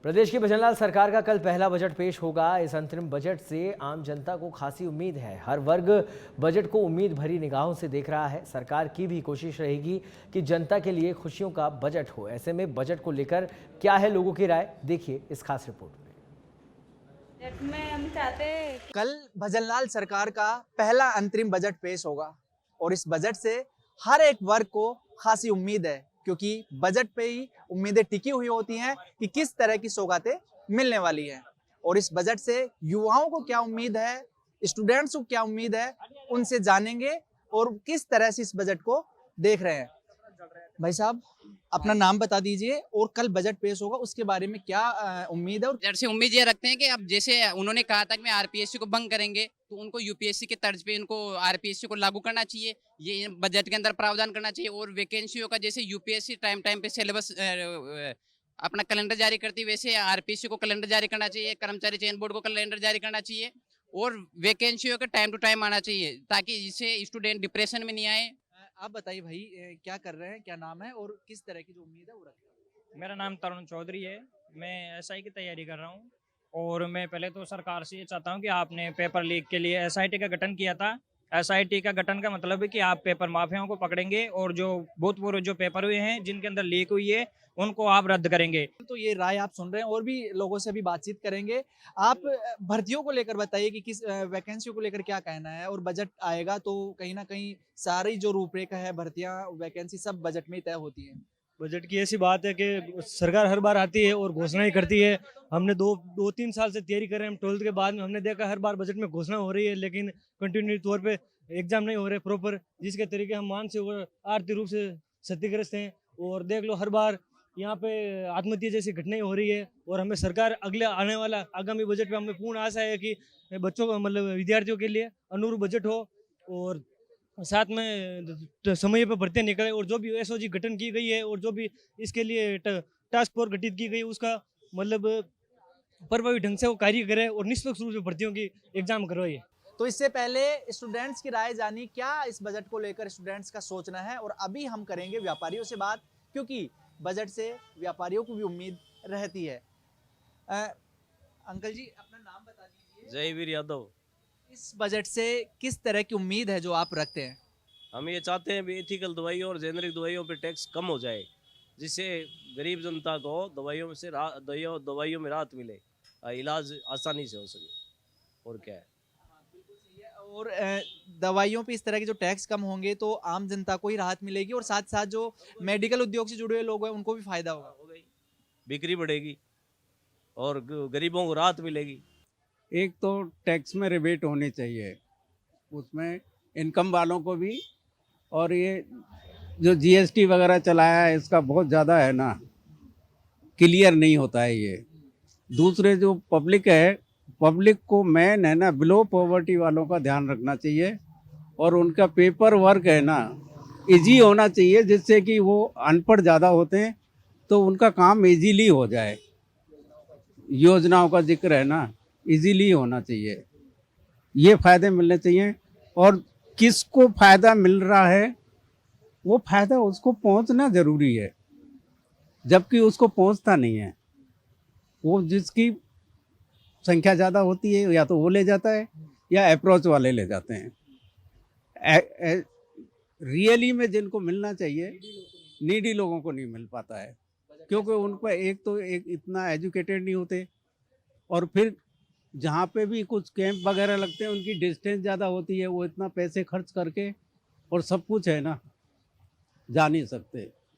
प्रदेश की भजनलाल सरकार का कल पहला बजट पेश होगा। इस अंतरिम बजट से आम जनता को खासी उम्मीद है। हर वर्ग बजट को उम्मीद भरी निगाहों से देख रहा है। सरकार की भी कोशिश रहेगी कि जनता के लिए खुशियों का बजट हो। ऐसे में बजट को लेकर क्या है लोगों की राय, देखिए इस खास रिपोर्ट में। हम चाहते कल भजनलाल सरकार का पहला अंतरिम बजट पेश होगा और इस बजट से हर एक वर्ग को खासी उम्मीद है, क्योंकि बजट पे ही उम्मीदें टिकी हुई होती हैं कि किस तरह की सौगातें मिलने वाली हैं। और इस बजट से युवाओं को क्या उम्मीद है, स्टूडेंट्स को क्या उम्मीद है, उनसे जानेंगे और किस तरह से इस बजट को देख रहे हैं। भाई साहब, अपना नाम बता दीजिए और कल बजट पेश होगा उसके बारे में क्या उम्मीद है। और बजट से उम्मीद ये रखते हैं कि अब जैसे उन्होंने कहा था कि मैं आरपीएससी को भंग करेंगे, तो उनको यूपीएससी के तर्ज पे इनको आरपीएससी को लागू करना चाहिए, ये बजट के अंदर प्रावधान करना चाहिए। और वैकेंसियों का जैसे यूपीएससी टाइम टाइम पे सिलेबस अपना कैलेंडर जारी करती है, वैसे आरपीएससी को कैलेंडर जारी करना चाहिए, कर्मचारी चयन बोर्ड को कैलेंडर जारी करना चाहिए और वैकेंसियों का टाइम टू टाइम आना चाहिए, ताकि इससे स्टूडेंट डिप्रेशन में नहीं आए। आप बताइए भाई, क्या कर रहे हैं, क्या नाम है और किस तरह की जो उम्मीद है वो रखते हैं। मेरा नाम तरुण चौधरी है। मैं एसआई की तैयारी कर रहा हूँ और मैं पहले तो सरकार से ये चाहता हूँ कि आपने पेपर लीक के लिए एसआईटी का गठन किया था। एसआईटी का गठन का मतलब है कि आप पेपर माफियाओं को पकड़ेंगे और जो भूतपूर्व जो पेपर हुए हैं जिनके अंदर लीक हुई है उनको आप रद्द करेंगे। तो ये राय आप सुन रहे हैं और भी लोगों से भी बातचीत करेंगे। आप भर्तियों को लेकर बताइए कि किस वैकेंसी को लेकर क्या कहना है। और बजट आएगा तो कहीं ना कहीं सारी जो रूपरेखा है, भर्तियां, वैकेंसी सब बजट में ही तय होती है। बजट की ऐसी बात है कि सरकार हर बार आती है और घोषणाएं करती है। हमने दो तीन साल से तैयारी कर रहे हैं। हम 12th के बाद में हमने देखा हर बार बजट में घोषणा हो रही है, लेकिन कंटिन्यू तौर पे एग्जाम नहीं हो रहे प्रॉपर, जिसके तरीके हम मानसिक और आर्थिक रूप से क्षतिग्रस्त हैं। और देख लो हर बार यहाँ पे आत्महत्या जैसी घटनाएं हो रही है। और हमें सरकार अगले आने वाला आगामी बजट में हमें पूर्ण आशा है कि बच्चों को मतलब विद्यार्थियों के लिए अनुरूप बजट हो और साथ में समय पर भर्तियां निकले। और जो भी एसओजी गठन की गई है और जो भी इसके लिए टास्क फोर्स गठित की गई उसका मतलब प्रभावी ढंग से वो कार्य करे और निष्पक्ष रूप से भर्तियों की एग्जाम करवाइए। तो इससे पहले स्टूडेंट्स की राय जानी, क्या इस बजट को लेकर स्टूडेंट्स का सोचना है। और अभी हम करेंगे व्यापारियों से बात, क्योंकि बजट से व्यापारियों को भी उम्मीद रहती है। अंकल जी, अपना नाम बता दीजिए। जयवीर यादव। इस बजट से किस तरह की उम्मीद है जो आप रखते हैं। हम ये चाहते हैं भी एथिकल दवाइयों और जेनरिक दवाइयों पे टैक्स कम हो जाए, जिससे गरीब जनता को दवाइयों में राहत मिले, इलाज आसानी से हो सके। और क्या है, और दवाइयों पे इस तरह के जो टैक्स कम होंगे तो आम जनता को ही राहत मिलेगी और साथ साथ जो मेडिकल उद्योग से जुड़े हुए लोग हैं उनको भी फायदा होगा। बिक्री बढ़ेगी और गरीबों को राहत मिलेगी। एक तो टैक्स में रिबेट होनी चाहिए, उसमें इनकम वालों को भी। और ये जो जीएसटी वगैरह चलाया है इसका बहुत ज़्यादा है ना, क्लियर नहीं होता है ये। दूसरे जो पब्लिक है, पब्लिक को मेन है ना बिलो पॉवर्टी वालों का ध्यान रखना चाहिए और उनका पेपर वर्क है ना इजी होना चाहिए, जिससे कि वो अनपढ़ ज़्यादा होते हैं तो उनका काम इजीली हो जाए। योजनाओं का जिक्र है ना, इजीली होना चाहिए, ये फ़ायदे मिलने चाहिए। और किसको फ़ायदा मिल रहा है वो फ़ायदा उसको पहुंचना ज़रूरी है, जबकि उसको पहुंचता नहीं है। वो जिसकी संख्या ज़्यादा होती है या तो वो ले जाता है या अप्रोच वाले ले जाते हैं। रियली में जिनको मिलना चाहिए नीडी लोगों को नहीं मिल पाता है, क्योंकि उन पर एक तो इतना एजुकेटेड नहीं होते और फिर जहाँ पे भी कुछ कैंप वगैरह लगते हैं उनकी डिस्टेंस ज़्यादा होती है, वो इतना पैसे खर्च करके और सब कुछ है ना जा नहीं सकते।